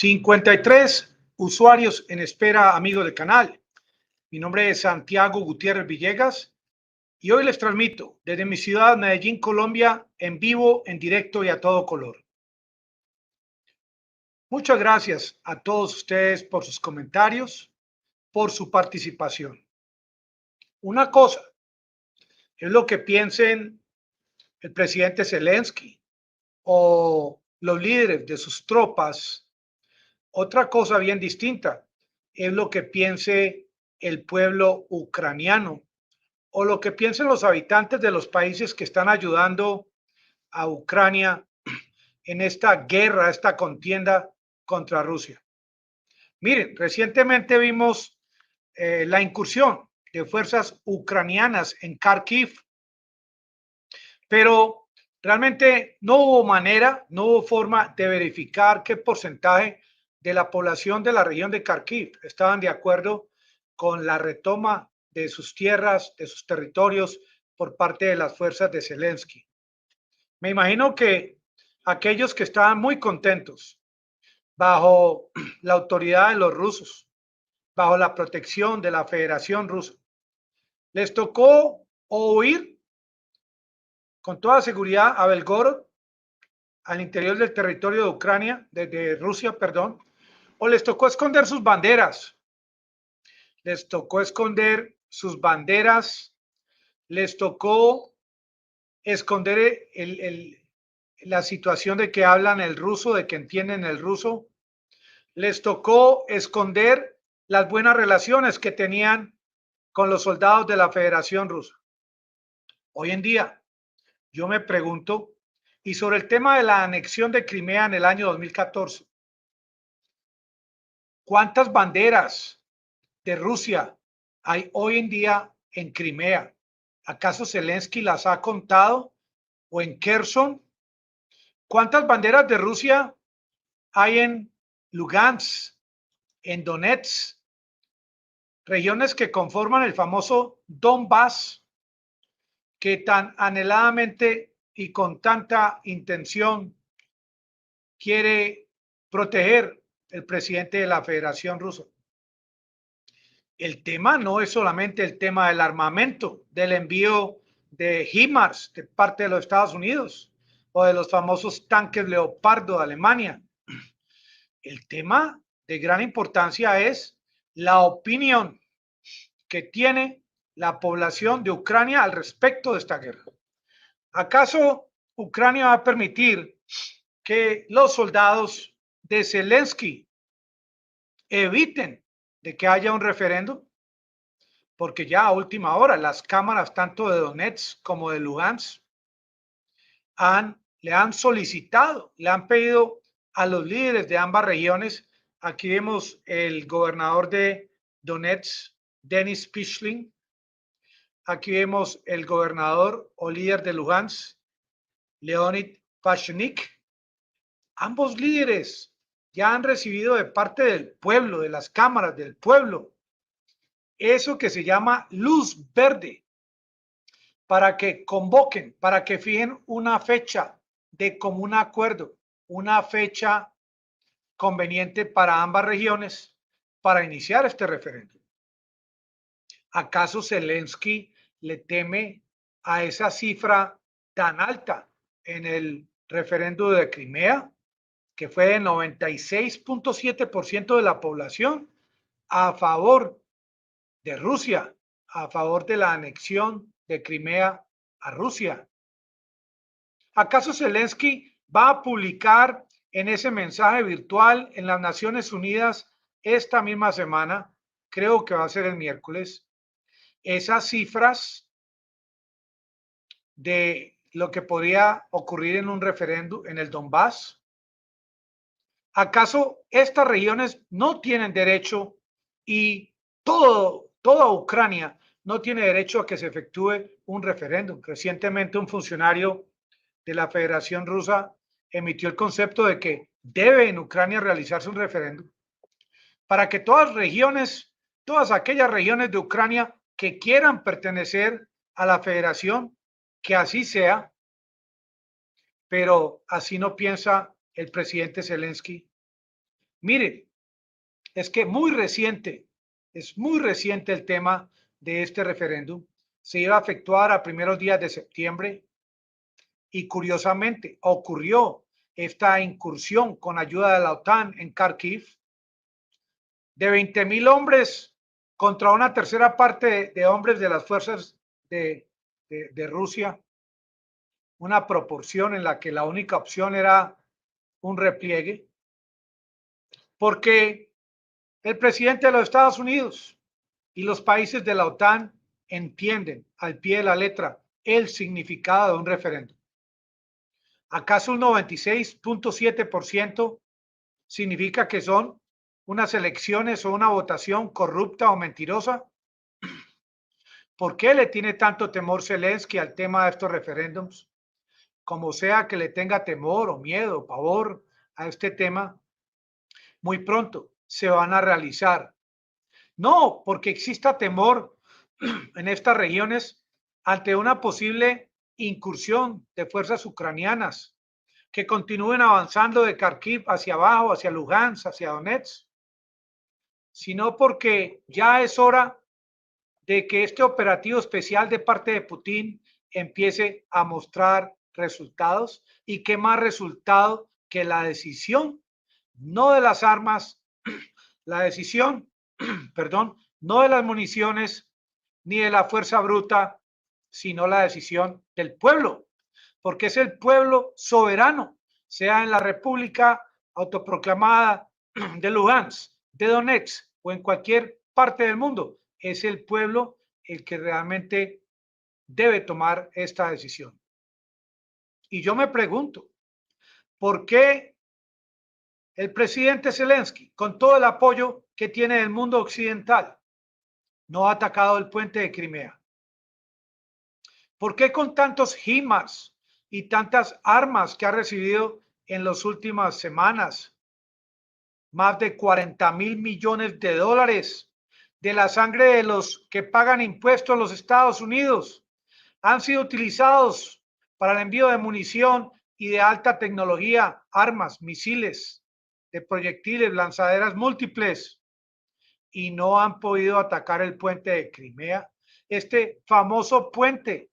53 usuarios en espera, amigos del canal. Mi nombre es Santiago Gutiérrez Villegas y hoy les transmito desde mi ciudad, Medellín, Colombia, en vivo, en directo y a todo color. Muchas gracias a todos ustedes por sus comentarios, por su participación. Una cosa es lo que piensen el presidente Zelensky o los líderes de sus tropas. Otra cosa bien distinta es lo que piense el pueblo ucraniano o lo que piensen los habitantes de los países que están ayudando a Ucrania en esta guerra, esta contienda contra Rusia. Miren, recientemente vimos la incursión de fuerzas ucranianas en Kharkiv, pero realmente no hubo manera, no hubo forma de verificar qué porcentaje de la población de la región de Kharkiv estaban de acuerdo con la retoma de sus tierras, de sus territorios por parte de las fuerzas de Zelensky. Me imagino que aquellos que estaban muy contentos bajo la autoridad de los rusos, bajo la protección de la Federación Rusa, les tocó huir con toda seguridad a Belgorod, al interior del territorio de Ucrania, de Rusia, perdón, o les tocó esconder sus banderas. Les tocó esconder sus banderas, les tocó esconder la situación de que hablan el ruso, de que entienden el ruso. Les tocó esconder las buenas relaciones que tenían con los soldados de la Federación Rusa. Hoy en día, yo me pregunto, y sobre el tema de la anexión de Crimea en el año 2014, ¿cuántas banderas de Rusia hay hoy en día en Crimea? ¿Acaso Zelensky las ha contado? ¿O en Kherson? ¿Cuántas banderas de Rusia hay en Lugansk, en Donetsk, regiones que conforman el famoso Donbass, que tan anheladamente y con tanta intención quiere proteger el presidente de la Federación Rusa? El tema no es solamente el tema del armamento, del envío de HIMARS de parte de los Estados Unidos o de los famosos tanques Leopardo de Alemania. El tema de gran importancia es la opinión que tiene la población de Ucrania al respecto de esta guerra. ¿Acaso Ucrania va a permitir que los soldados de Zelensky eviten de que haya un referéndum? Porque ya a última hora las cámaras tanto de Donetsk como de Lugansk le han solicitado, le han pedido a los líderes de ambas regiones. Aquí vemos el gobernador de Donetsk, Denis Pichling. Aquí vemos el gobernador o líder de Lugansk, Leonid Pashnik. Ambos líderes ya han recibido de parte del pueblo, de las cámaras del pueblo, eso que se llama luz verde para que convoquen, para que fijen una fecha de común acuerdo, una fecha conveniente para ambas regiones para iniciar este referéndum. ¿Acaso Zelensky le teme a esa cifra tan alta en el referéndum de Crimea, que fue de 96.7% de la población a favor de Rusia, a favor de la anexión de Crimea a Rusia? ¿Acaso Zelensky va a publicar en ese mensaje virtual en las Naciones Unidas esta misma semana, creo que va a ser el miércoles, esas cifras de lo que podría ocurrir en un referéndum en el Donbass? ¿Acaso estas regiones no tienen derecho y toda Ucrania no tiene derecho a que se efectúe un referéndum? Recientemente un funcionario de la Federación Rusa emitió el concepto de que debe en Ucrania realizarse un referéndum para que todas aquellas regiones de Ucrania que quieran pertenecer a la federación, que así sea, pero así no piensa el presidente Zelensky. Miren, es que es muy reciente el tema de este referéndum. Se iba a efectuar a primeros días de septiembre y curiosamente ocurrió esta incursión con ayuda de la OTAN en Kharkiv de 20.000 hombres contra una tercera parte de hombres de las fuerzas de Rusia, una proporción en la que la única opción era un repliegue, porque el presidente de los Estados Unidos y los países de la OTAN entienden al pie de la letra el significado de un referéndum. ¿Acaso un 96.7% significa que son unas elecciones o una votación corrupta o mentirosa? ¿Por qué le tiene tanto temor Zelensky al tema de estos referéndums? Como sea que le tenga temor o miedo o pavor a este tema, muy pronto se van a realizar. No porque exista temor en estas regiones ante una posible incursión de fuerzas ucranianas que continúen avanzando de Kharkiv hacia abajo, hacia Lugansk, hacia Donetsk, sino porque ya es hora de que este operativo especial de parte de Putin empiece a mostrar resultados y qué más resultado que la decisión, no de las armas, la decisión, perdón, no de las municiones ni de la fuerza bruta, sino la decisión del pueblo, porque es el pueblo soberano, sea en la República autoproclamada de Lugansk, de Donetsk o en cualquier parte del mundo, es el pueblo el que realmente debe tomar esta decisión. Y yo me pregunto, ¿por qué el presidente Zelensky, con todo el apoyo que tiene del mundo occidental, no ha atacado el puente de Crimea? ¿Por qué con tantos HIMARS y tantas armas que ha recibido en las últimas semanas? Más de 40.000 millones de dólares de la sangre de los que pagan impuestos en los Estados Unidos han sido utilizados para el envío de munición y de alta tecnología, armas, misiles, de proyectiles, lanzaderas múltiples, y no han podido atacar el puente de Crimea, este famoso puente,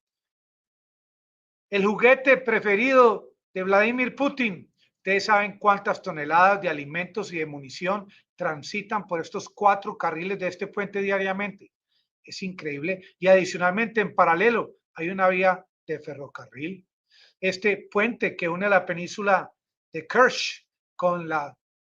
el juguete preferido de Vladimir Putin. Ustedes saben cuántas toneladas de alimentos y de munición transitan por estos 4 carriles de este puente diariamente. Es increíble. Y adicionalmente, en paralelo, hay una vía de ferrocarril. Este puente que une la península de Kerch con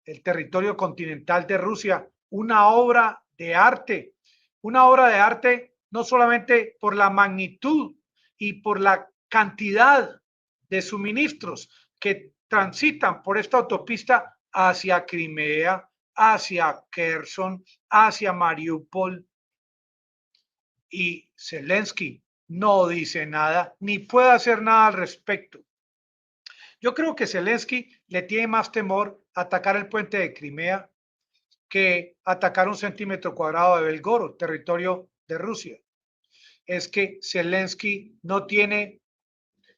el territorio continental de Rusia, una obra de arte no solamente por la magnitud y por la cantidad de suministros que transitan por esta autopista hacia Crimea, hacia Kherson, hacia Mariupol, y Zelensky no dice nada ni puede hacer nada al respecto. Yo creo que Zelensky le tiene más temor a atacar el puente de Crimea que atacar 1 centímetro cuadrado de Belgorod, territorio de Rusia. Es que Zelensky no tiene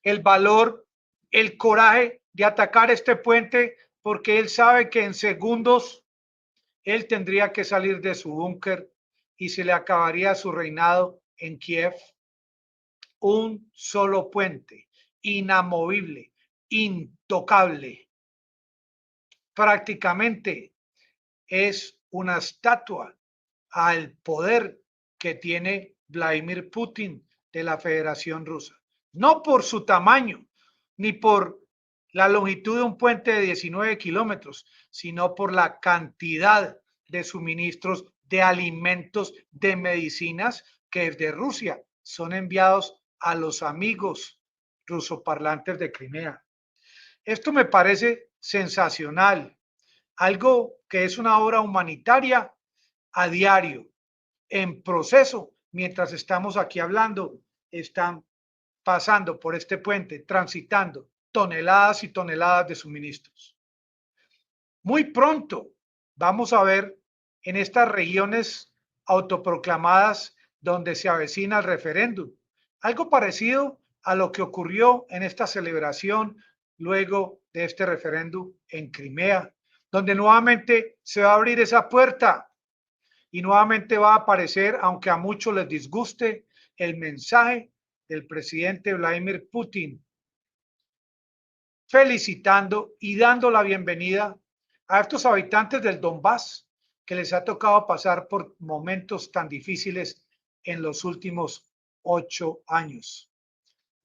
el valor, el coraje de atacar este puente porque él sabe que en segundos él tendría que salir de su búnker y se le acabaría su reinado en Kiev. Un solo puente, inamovible, intocable. Prácticamente es una estatua al poder que tiene Vladimir Putin de la Federación Rusa. No por su tamaño, ni por la longitud de un puente de 19 kilómetros, sino por la cantidad de suministros de alimentos, de medicinas que desde Rusia son enviados a los amigos rusoparlantes de Crimea. Esto me parece sensacional, algo que es una obra humanitaria a diario, en proceso, mientras estamos aquí hablando, están pasando por este puente, transitando toneladas y toneladas de suministros. Muy pronto vamos a ver en estas regiones autoproclamadas donde se avecina el referéndum, algo parecido a lo que ocurrió en esta celebración luego de este referéndum en Crimea, donde nuevamente se va a abrir esa puerta y nuevamente va a aparecer, aunque a muchos les disguste, el mensaje del presidente Vladimir Putin, felicitando y dando la bienvenida a estos habitantes del Donbass que les ha tocado pasar por momentos tan difíciles en los últimos 8 años.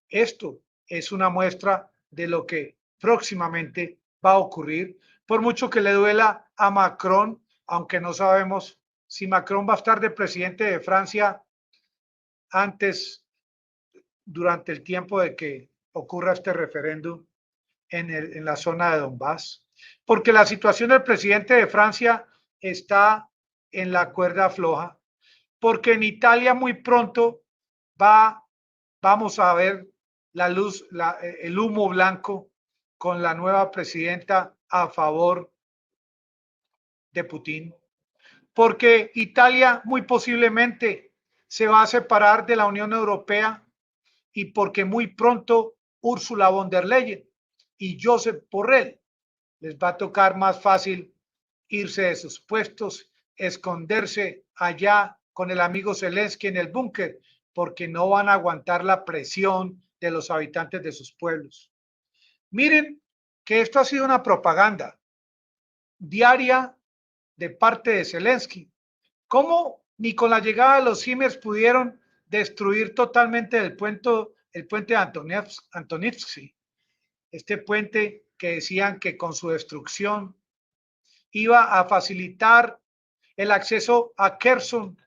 Esto es una muestra de lo que próximamente va a ocurrir, por mucho que le duela a Macron, aunque no sabemos si Macron va a estar de presidente de Francia antes, durante el tiempo de que ocurra este referéndum en la zona de Donbass, porque la situación del presidente de Francia está en la cuerda floja, porque en Italia muy pronto vamos a ver la luz, el humo blanco con la nueva presidenta a favor de Putin, porque Italia muy posiblemente se va a separar de la Unión Europea y porque muy pronto Ursula von der Leyen y Josep Borrell les va a tocar más fácil irse de sus puestos, esconderse allá con el amigo Zelensky en el búnker, porque no van a aguantar la presión de los habitantes de sus pueblos. Miren que esto ha sido una propaganda diaria de parte de Zelensky. ¿Cómo ni con la llegada de los HIMARS pudieron destruir totalmente el puente de Antonivsky? Este puente que decían que con su destrucción iba a facilitar el acceso a Kherson,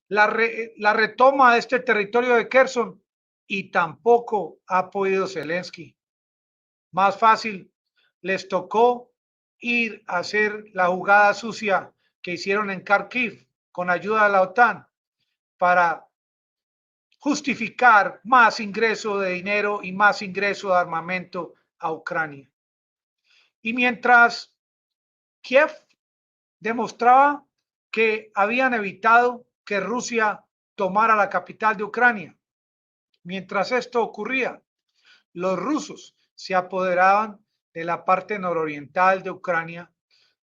la retoma de este territorio de Kherson, y tampoco ha podido Zelensky. Más fácil, les tocó ir a hacer la jugada sucia que hicieron en Kharkiv con ayuda de la OTAN para justificar más ingreso de dinero y más ingreso de armamento a Ucrania. Y mientras Kiev demostraba que habían evitado que Rusia tomara la capital de Ucrania, mientras esto ocurría, los rusos se apoderaban de la parte nororiental de Ucrania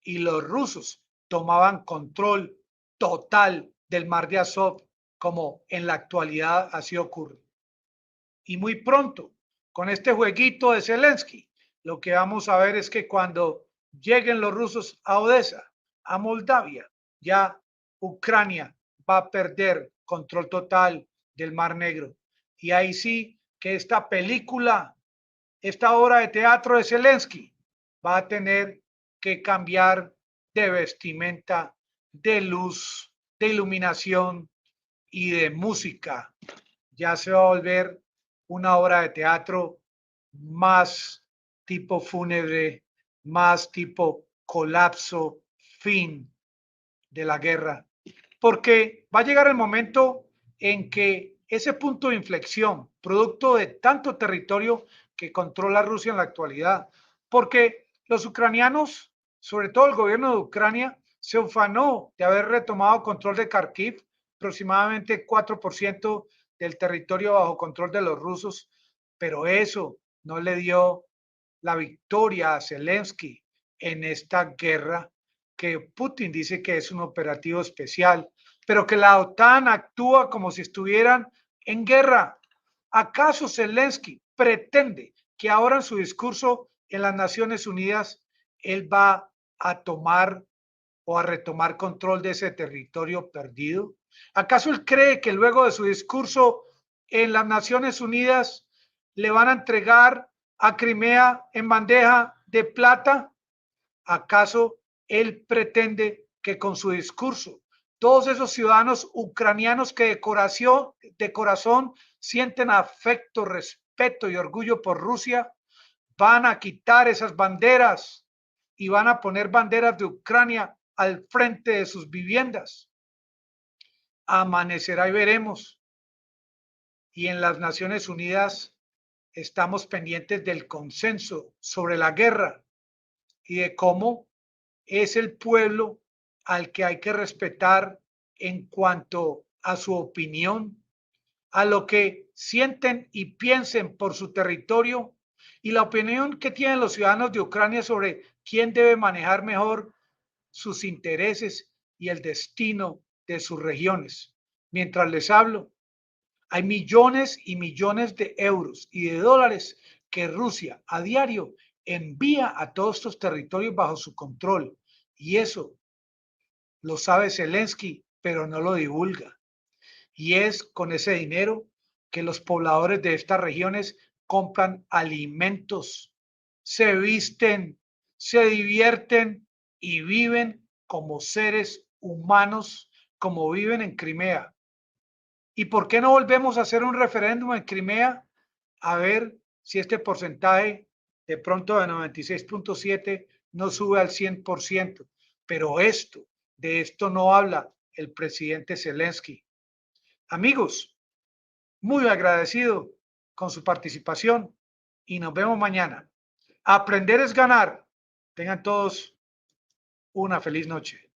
y los rusos tomaban control total del mar de Azov, como en la actualidad así ocurre. Y muy pronto, con este jueguito de Zelensky, lo que vamos a ver es que cuando lleguen los rusos a Odessa, a Moldavia, ya Ucrania va a perder control total del Mar Negro. Y ahí sí que esta película, esta obra de teatro de Zelensky, va a tener que cambiar de vestimenta, de luz, de iluminación y de música. Ya se va a volver una obra de teatro más tipo fúnebre, más tipo colapso, fin de la guerra. Porque va a llegar el momento en que ese punto de inflexión, producto de tanto territorio que controla Rusia en la actualidad, porque los ucranianos, sobre todo el gobierno de Ucrania, se ufanó de haber retomado control de Kharkiv, aproximadamente 4% del territorio bajo control de los rusos, pero eso no le dio la victoria a Zelensky en esta guerra que Putin dice que es un operativo especial, pero que la OTAN actúa como si estuvieran en guerra. ¿Acaso Zelensky pretende que ahora en su discurso en las Naciones Unidas él va a tomar o a retomar control de ese territorio perdido? ¿Acaso él cree que luego de su discurso en las Naciones Unidas le van a entregar a Crimea en bandeja de plata? ¿Acaso él pretende que con su discurso todos esos ciudadanos ucranianos que de corazón sienten afecto, respeto y orgullo por Rusia van a quitar esas banderas y van a poner banderas de Ucrania al frente de sus viviendas? Amanecerá y veremos. Y en las Naciones Unidas estamos pendientes del consenso sobre la guerra y de cómo es el pueblo al que hay que respetar en cuanto a su opinión, a lo que sienten y piensen por su territorio y la opinión que tienen los ciudadanos de Ucrania sobre quién debe manejar mejor sus intereses y el destino de sus regiones. Mientras les hablo, hay millones y millones de euros y de dólares que Rusia a diario envía a todos estos territorios bajo su control. Y eso lo sabe Zelensky, pero no lo divulga. Y es con ese dinero que los pobladores de estas regiones compran alimentos, se visten, se divierten y viven como seres humanos, como viven en Crimea. ¿Y por qué no volvemos a hacer un referéndum en Crimea? A ver si este porcentaje de pronto de 96.7 no sube al 100%. Pero de esto no habla el presidente Zelensky. Amigos, muy agradecido con su participación y nos vemos mañana. Aprender es ganar. Tengan todos una feliz noche.